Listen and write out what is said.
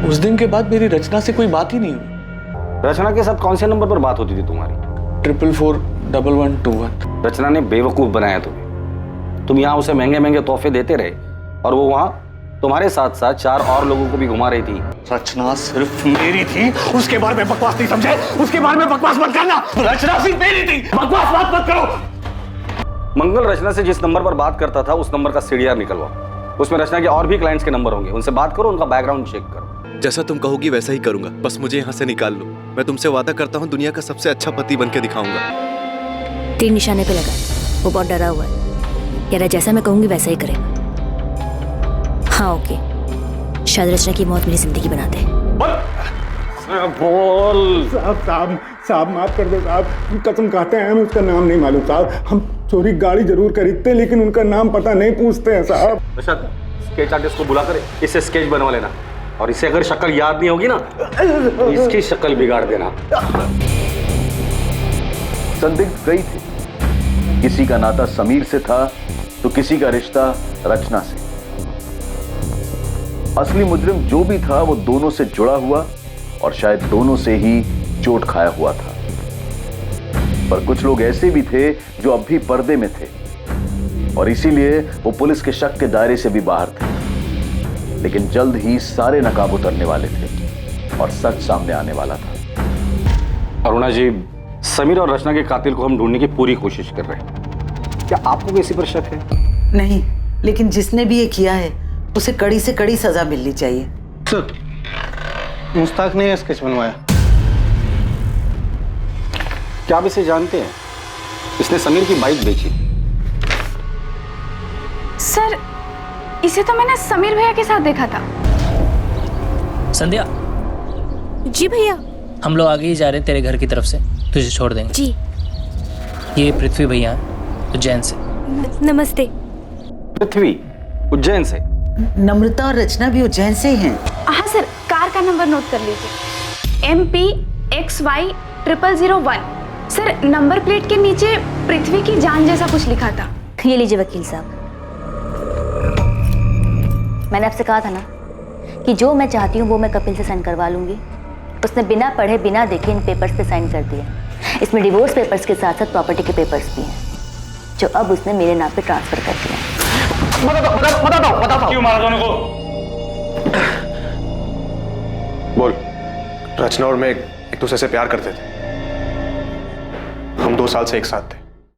उस दिन के बाद मेरी रचना से कोई बात ही नहीं हुई। रचना के साथ कौन से नंबर पर बात होती थी तुम्हारी? 444121। रचना ने बेवकूफ बनाया तुम्हें। तुम यहाँ उसे महंगे महंगे तोहफे देते रहे और वो वहाँ तुम्हारे साथ साथ 4 और लोगों को भी घुमा रही थी। रचना सिर्फ मेरी थी, उसके बारे में बकवास नहीं समझे? उसके बारे में बकवास मत करना। रचना सिर्फ मेरी थी, बकवास बात मत करो। मंगल रचना से जिस नंबर पर बात करता था उस नंबर का सीडीआर निकलवाओ। उसमें रचना के और भी क्लाइंट्स के नंबर होंगे, उनसे बात करो, उनका बैकग्राउंड चेक करो। जैसा तुम कहोगी वैसा ही करूंगा, बस मुझे यहाँ से निकाल लो। मैं तुमसे वादा करता हूँ दुनिया का सबसे अच्छा पति बन के दिखाऊंगा। तीर निशाने पे लगा, वो बहुत डरा हुआ है। कह रहा जैसा मैं कहूंगी वैसा ही करेगा। हाँ ओके, शायद रचना की मौत मेरी जिंदगी बना दे। बोल। साहब माफ कर दो साहब, कसम खाते हैं हमें उसका नाम नहीं मालूम साहब। हम चोरी गाड़ी जरूर खरीदते हैं लेकिन उनका नाम पता नहीं पूछते हैं साहब। रशद, स्केच आर्टिस्ट को बुलाकर इससे स्केच बनवा लेना और इसे अगर शक्ल याद नहीं होगी ना तो इसकी शक्ल बिगाड़ देना। संदिग्ध कई थे, किसी का नाता समीर से था तो किसी का रिश्ता रचना से। असली मुजरिम जो भी था वो दोनों से जुड़ा हुआ और शायद दोनों से ही चोट खाया हुआ था। पर कुछ लोग ऐसे भी थे जो अब भी पर्दे में थे और इसीलिए वो पुलिस के शक के दायरे से भी बाहर थे। लेकिन जल्द ही सारे नकाब उतरने वाले थे और सच सामने आने वाला था। अरुणा जी, समीर और रचना के कातिल को हम ढूंढने की पूरी कोशिश कर रहे हैं। क्या आपको किसी पर शक है? नहीं, लेकिन जिसने भी ये किया है उसे कड़ी से कड़ी सजा मिलनी चाहिए। सर, मुश्ताक ने यह स्केच बनवाया। क्या आप इसे जानते हैं? इसने समीर की बाइक बेची। सर, इसे तो मैंने समीर भैया के साथ देखा था। संध्या। जी भैया। हम लोग आगे ही जा रहे हैं तेरे घर की तरफ से, तुझे छोड़ देंगे। जी। ये पृथ्वी भैया हैं, उज्जैन से। नमस्ते। पृथ्वी उज्जैन से? नम्रता और रचना भी उज्जैन से ही हैं। हाँ सर, कार का नंबर नोट कर लीजिए, MPXY 0001। सर, नंबर प्लेट के नीचे पृथ्वी की जान जैसा कुछ लिखा था। ये लीजिए वकील साहब, मैंने आपसे कहा था ना कि जो मैं चाहती हूँ वो मैं कपिल से साइन करवा लूंगी। उसने बिना पढ़े बिना देखे इन पेपर्स पे साइन कर दिए। इसमें डिवोर्स पेपर्स के साथ साथ प्रॉपर्टी के पेपर्स भी हैं जो अब उसने मेरे नाम पे ट्रांसफर कर दिए। बता दो। क्यों मारा दोनों को? बोल। रचना और मैं एक दूसरे से प्यार करते थे। हम 2 साल से एक साथ थे।